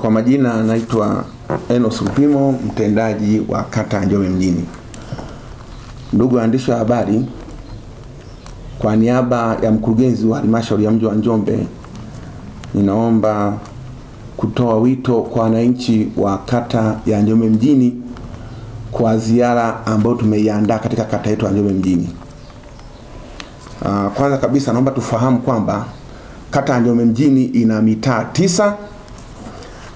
Kwa majina naitwa Enos Lupimo, mtendaji wa kata ya Njombe mjini. Ndugu waandishi wa habari, kwa niaba ya mkurugenzi wa halmashauri ya mji wa Njombe, ninaomba kutoa wito kwa wananchi wa kata ya Njombe mjini kwa ziara ambayo tumeiandaa katika kata yetu ya Njombe mjini. Kwanza kabisa naomba tufahamu kwamba kata ya Njombe mjini ina mitaa 9,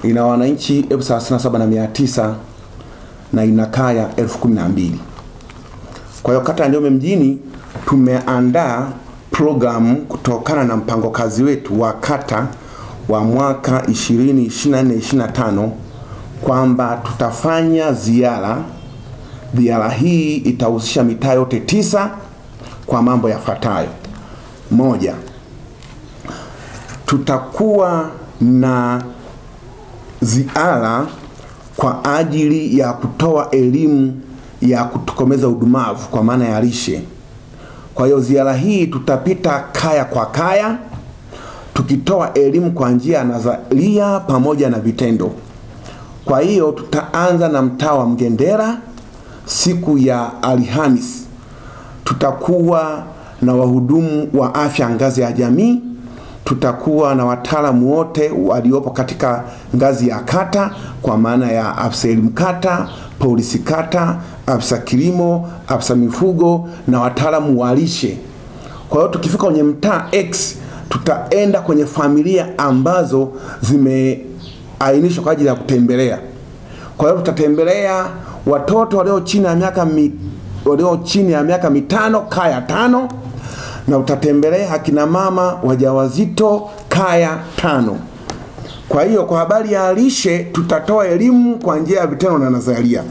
ina wananchi 37,900 na ina kaya 12,000. Kwa hiyo kata ya Njombe mjini tumeandaa programu kutokana na mpango kazi wetu wa kata wa mwaka 2024-2025 kwamba tutafanya ziara. Ziara hii itahusisha mitaa yote 9 kwa mambo yafuatayo. 1, tutakuwa na ziara kwa ajili ya kutoa elimu ya kutokomeza udumavu kwa maana ya lishe. Kwa hiyo ziara hii tutapita kaya kwa kaya tukitoa elimu kwa njia ya nadharia pamoja na vitendo. Kwa hiyo tutaanza na mtaa wa Mgendera siku ya Alhamisi. Tutakuwa na wahudumu wa afya ngazi ya jamii, tutakuwa na wataalamu wote waliopo katika ngazi ya kata kwa maana ya afisa elimu kata, polisi kata, afisa kilimo, afisa mifugo na wataalamu wa lishe. Kwa hiyo tukifika kwenye mtaa X tutaenda kwenye familia ambazo zimeainishwa kwa ajili ya kutembelea. Kwa hiyo tutatembelea watoto walio chini ya miaka mitano kaya 5, na utatembelea akina mama wajawazito kaya 5. Kwa hiyo kwa habari ya lishe tutatoa elimu kwa njia ya vitendo na nadharia.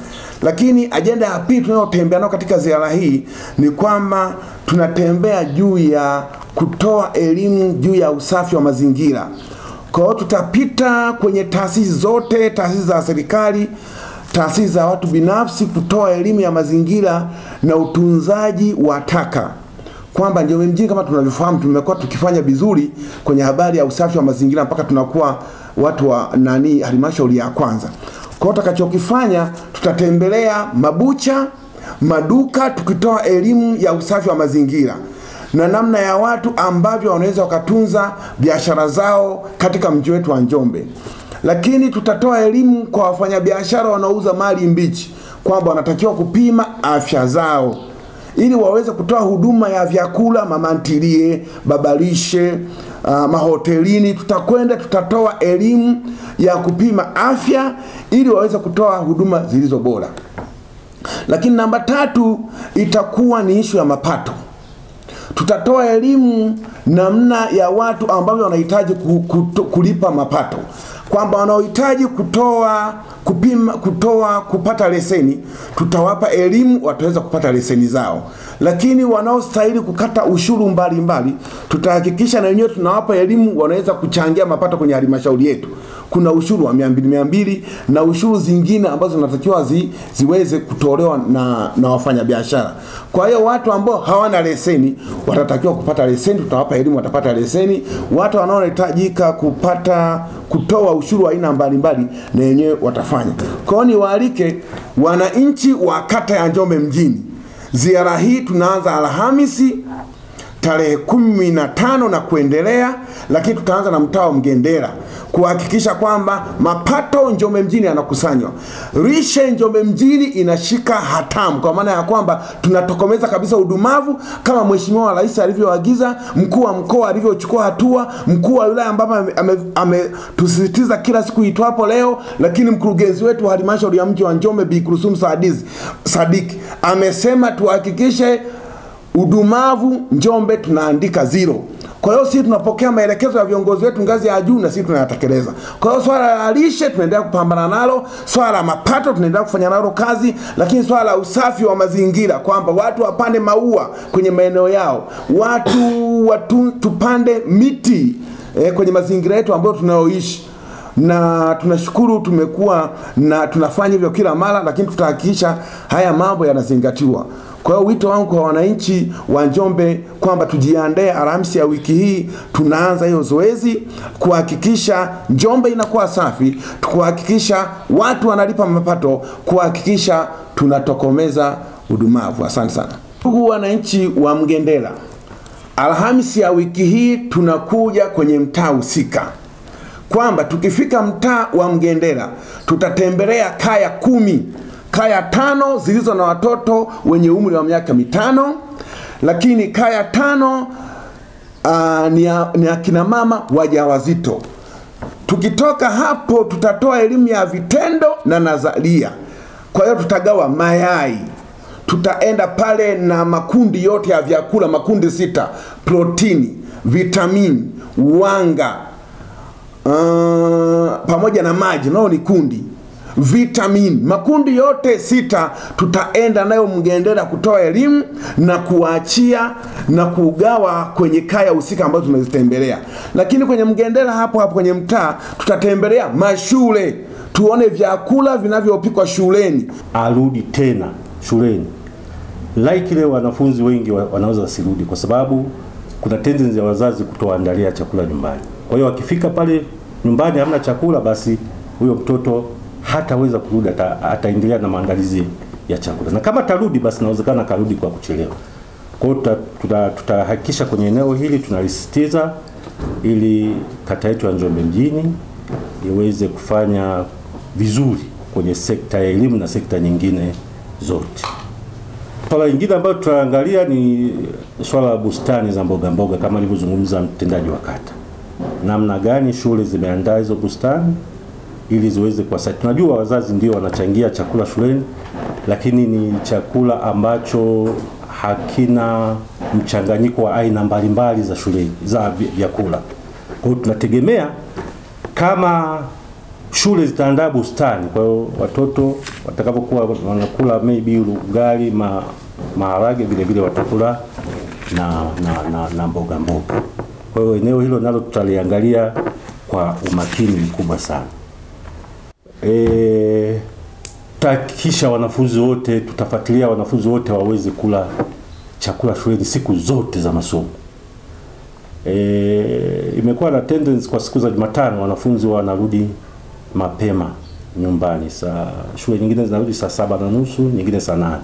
Lakini ajenda ya pili tunayotembea nayo katika ziara hii ni kwamba tunatembea juu ya kutoa elimu juu ya usafi wa mazingira. Kwa hiyo tutapita kwenye taasisi zote, taasisi za serikali, taasisi za watu binafsi, kutoa elimu ya mazingira na utunzaji wa taka. Kwamba Njombe mjini kama tunavyofahamu tumekuwa tukifanya vizuri kwenye habari ya usafi wa mazingira mpaka tunakuwa watu wa halmashauri ya kwanza. Kwa hiyo tutakachokifanya tutatembelea mabucha, maduka tukitoa elimu ya usafi wa mazingira na namna ya watu ambavyo wanaweza wakatunza biashara zao katika mji wetu wa Njombe. Lakini tutatoa elimu kwa wafanyabiashara wanaouza mali mbichi kwamba wanatakiwa kupima afya zao ili waweze kutoa huduma ya vyakula, mama ntilie, babalishe, mahotelini. Tutatoa elimu ya kupima afya ili waweze kutoa huduma zilizo bora. Lakini namba 3 itakuwa ni ishu ya mapato. Tutatoa elimu namna ya watu ambao wanahitaji kulipa mapato, kwamba wanaohitaji kupata leseni tutawapa elimu, wataweza kupata leseni zao. Lakini wanaostahili kukata ushuru mbalimbali tutahakikisha na wenyewe tunawapa elimu, wanaweza kuchangia mapato kwenye halmashauri yetu. Kuna ushuru wa 200 na ushuru zingine ambazo zinatakiwa ziweze kutolewa na wafanyabiashara. Kwa hiyo watu ambao hawana leseni watatakiwa kupata leseni, tutawapa elimu, watapata leseni. Watu wanaohitajika kutoa ushuru wa aina mbalimbali na wenyewe watafanya. Kwa hiyo niwaalike wananchi wa kata ya Njombe mjini. Ziara hii tunaanza Alhamisi tarehe 15 na kuendelea, lakini tutaanza na mtaa wa Mgendera kuhakikisha kwamba mapato Njombe mjini yanakusanywa. Lishe Njombe mjini inashika hatamu kwa maana ya kwamba tunatokomeza kabisa udumavu kama Mheshimiwa Rais alivyoagiza, mkuu wa mkoa alivyochukua hatua, mkuu wa wilaya ambapo ametusisitiza kila siku itwapo leo, lakini mkurugenzi wetu wa halmashauri ya mji wa Njombe Bi Kurusum Sadiki amesema tuhakikishe udumavu Njombe tunaandika 0. Kwa hiyo sisi tunapokea maelekezo ya viongozi wetu ngazi ya juu na sisi tunayatekeleza. Kwa hiyo swala la lishe tunaendelea kupambana nalo, swala la mapato tunaendelea kufanya nalo kazi, lakini swala la usafi wa mazingira kwamba watu wapande maua kwenye maeneo yao, watu tupande miti kwenye mazingira yetu ambayo tunayoishi. Na tunashukuru tumekuwa na tunafanya hivyo kila mara, lakini tutahakikisha haya mambo yanazingatiwa. Kwa hiyo wito wangu kwa wananchi wa Njombe kwamba tujiandae, Alhamisi ya wiki hii tunaanza hiyo zoezi kuhakikisha Njombe inakuwa safi, kuhakikisha watu wanalipa mapato, kuhakikisha tunatokomeza udumavu. Asante sana. Ndugu wananchi wa Mgendela, Alhamisi ya wiki hii tunakuja kwenye mtaa husika, kwamba tukifika mtaa wa Mgendela tutatembelea kaya 10, kaya 5 zilizo na watoto wenye umri wa miaka 5, lakini kaya 5 ni akina mama wajawazito. Tukitoka hapo tutatoa elimu ya vitendo na nadharia. Kwa hiyo tutagawa mayai, tutaenda pale na makundi yote ya vyakula, makundi 6: protini, vitamini, wanga, pamoja na maji, nao ni kundi vitamini. Makundi yote 6 tutaenda nayo Mgendela kutoa elimu na kuachia na kugawa kwenye kaya husika ambazo tunazitembelea. Lakini kwenye Mgendela hapo kwenye mtaa tutatembelea mashule, tuone vyakula vinavyopikwa shuleni. Arudi tena shuleni. Likely wanafunzi wengi wanaweza wasirudi kwa sababu kuna tendency ya wazazi kutoandalia chakula nyumbani. Kwa hiyo wakifika pale nyumbani hamna chakula, basi huyo mtoto hataweza kurudi, ataendelea na maandalizi ya chakula. Na kama tarudi, basi inawezekana karudi kwa kuchelewa. Kwa hiyo tutahakikisha kwenye eneo hili tunalisitiza ili kata yetu ya Njombe mjini iweze kufanya vizuri kwenye sekta ya elimu na sekta nyingine zote. Swala lingine ambalo tutaangalia ni swala la bustani za mboga mboga kama alivyozungumza mtendaji wa kata. Namna gani shule zimeandaa hizo bustani ili ziweze kwa sasa. Tunajua wazazi ndio wanachangia chakula shuleni, lakini ni chakula ambacho hakina mchanganyiko wa aina mbalimbali za shuleni za vyakula. Kwa hiyo tunategemea kama shule zitaandaa bustani, kwa hiyo watoto watakapokuwa wanakula maybe ugali, maharage, vile vile watakula na mboga mboga. Kwa hiyo eneo hilo nalo tutaliangalia kwa umakini mkubwa sana. Tutahakikisha wanafunzi wote, tutafuatilia wanafunzi wote waweze kula chakula shuleni siku zote za masomo. Imekuwa na tendency kwa siku za Jumatano wanafunzi wanarudi mapema nyumbani. Shule nyingine zinarudi saa 7:30, nyingine saa 8.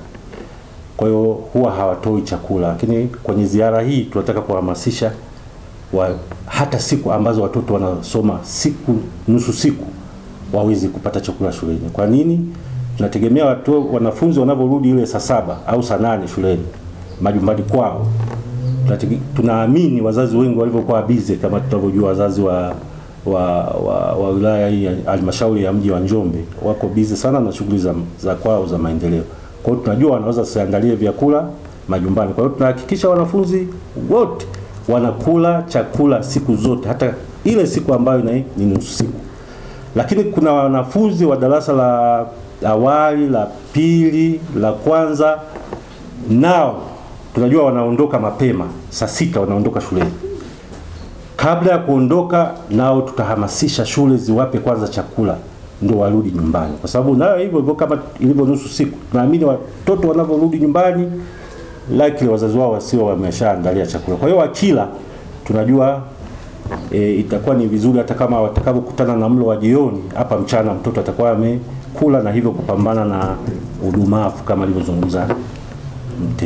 Kwa hiyo huwa hawatoi chakula, lakini kwenye ziara hii tunataka kuhamasisha hata siku ambazo watoto wanasoma nusu siku waweze kupata chakula shuleni. Kwa nini? Tunategemea wanafunzi wanaporudi ile saa 7 au saa 8 shuleni majumbani kwao, tunaamini wazazi wengi walivyokuwa busy, kama tunavyojua wazazi wa wilaya hii halmashauri ya mji wa Njombe wako busy sana na shughuli za kwao za maendeleo. Kwa hiyo tunajua wanaweza kuandalia vyakula majumbani. Kwa hiyo tunahakikisha wanafunzi wote wanakula chakula siku zote, hata ile siku ambayo ni nusu siku. Lakini kuna wanafunzi wa darasa la awali, la pili, la kwanza, nao tunajua wanaondoka mapema, saa 6 wanaondoka shuleni. Kabla ya kuondoka nao tutahamasisha shule ziwape kwanza chakula ndio warudi nyumbani, kwa sababu nayo hivyo kama ilivyo nusu siku, naamini watoto wanaporudi nyumbani likely wazazi wao wasio wameshaandalia chakula. Kwa hiyo wakila tunajua itakuwa ni vizuri, hata kama watakapokutana na mlo wa jioni hapa mchana mtoto atakuwa amekula, na hivyo kupambana na udumavu kama alivyozungumza.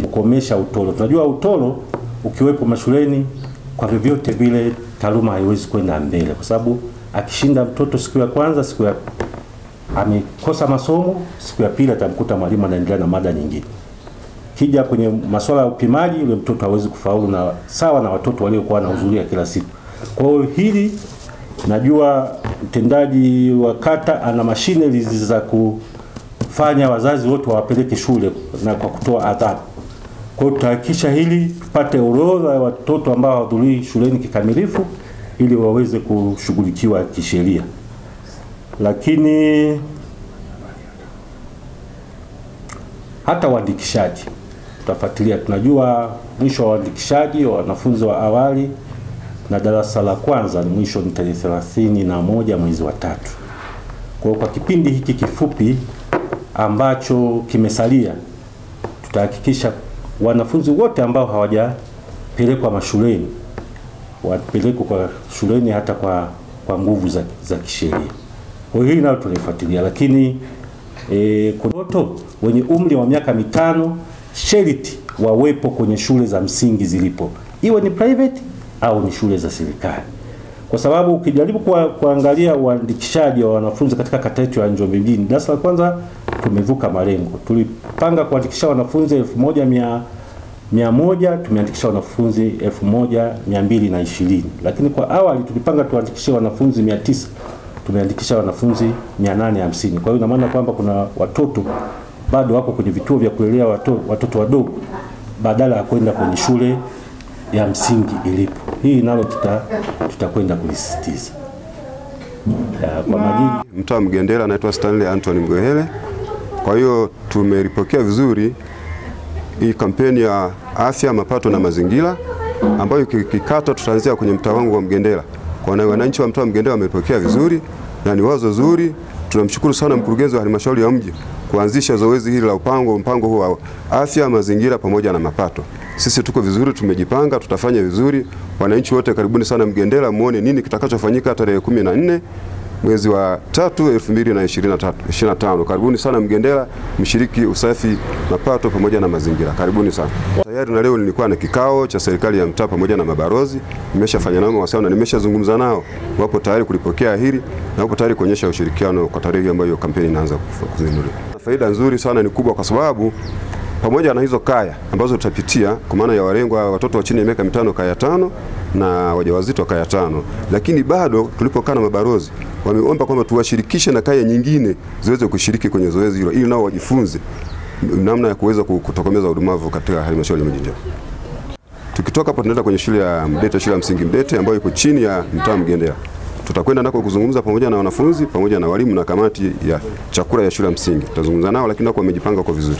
Kukomesha utoro. Tunajua utoro ukiwepo mashuleni kwa vyovyote vile taaluma haiwezi kwenda mbele, kwa sababu akishinda mtoto siku ya kwanza, siku ya amekosa masomo, siku ya pili atamkuta mwalimu anaendelea na mada nyingine. Kija kwenye masuala ya upimaji, yule mtoto hawezi kufaulu na sawa na watoto waliokuwa wanahudhuria kila siku. Kwa hiyo hili najua mtendaji wa kata ana mashine za kufanya wazazi wote wawapeleke shule na kwa kutoa adhabu. Kwa hiyo tutahakikisha hili tupate orodha ya watoto ambao hawahudhurii shuleni kikamilifu ili waweze kushughulikiwa kisheria. Lakini hata uandikishaji tutafuatilia. Tunajua mwisho wa uandikishaji wa wanafunzi wa awali na darasa la kwanza ni mwisho ni tarehe 31 mwezi wa 3. Kwa kipindi hiki kifupi ambacho kimesalia tutahakikisha wanafunzi wote ambao hawajapelekwa mashuleni wapelekwe kwa shuleni hata kwa nguvu za kisheria. Kwa hiyo hili nalo tulifuatilia, lakini kuna watoto wenye umri wa miaka 5 sharti wawepo kwenye shule za msingi zilipo, iwe ni private au ni shule za serikali. Kwa sababu ukijaribu kuangalia uandikishaji wa wanafunzi katika kata yetu ya Njombe mjini, darasa la kwanza tumevuka malengo. Tulipanga kuandikisha wanafunzi 1100, tumeandikisha wanafunzi 1220, lakini kwa awali tulipanga tuandikishe wanafunzi 900, tumeandikisha wanafunzi 850. Kwa hiyo ina maana kwamba kuna watoto bado wako kwenye vituo vya kulelea watoto wadogo badala ya kwenda kwenye shule ya msingi ilipo. Hii nalo tutakwenda kulisisitiza. Kwa majini mtaa Mgendela, naitwa Stanley Anthony Mgohele. Kwa hiyo tumeripokea vizuri hii kampeni ya afya, mapato na mazingira ambayo kikata tutaanzia kwenye mtaa wangu wa Mgendela. Kwa wananchi wa mtaa wa Mgendela wamepokea vizuri na ni wazo zuri. Tunamshukuru sana mkurugenzi wa halmashauri ya mji kuanzisha zoezi hili la mpango huu wa afya, mazingira pamoja na mapato. Sisi tuko vizuri, tumejipanga, tutafanya vizuri. Wananchi wote karibuni sana Mgendela, muone nini kitakachofanyika tarehe 14 mwezi wa 3 2025. Karibuni sana Mgendela, mshiriki usafi, mapato pamoja na mazingira. Karibuni sana. Tayari na leo nilikuwa na kikao cha serikali ya mtaa pamoja na mabarozi. Nimeshafanya nao mawasiliano na nimeshazungumza nao. Wapo tayari kulipokea hili na wapo tayari kuonyesha ushirikiano kwa tarehe ambayo kampeni inaanza kuzinduliwa. Faida nzuri sana ni kubwa kwa sababu pamoja na hizo kaya ambazo tutapitia kwa maana ya walengwa watoto wa chini ya miaka 5 kaya 5 na wajawazito kaya 5, lakini bado tulipokaa na mabarozi wameomba kwamba tuwashirikishe na kaya nyingine ziweze kushiriki kwenye zoezi hilo ili nao wajifunze namna ya kuweza kutokomeza udumavu katika halmashauri ya Njombe. Tukitoka hapo tunaenda kwenye shule ya Mdete, shule ya msingi Mdete ambayo iko chini ya mtaa Mgendela. Tutakwenda nako kuzungumza pamoja na wanafunzi pamoja na walimu na kamati ya chakula ya shule ya msingi. Tutazungumza nao, lakini wako wamejipanga kwa vizuri.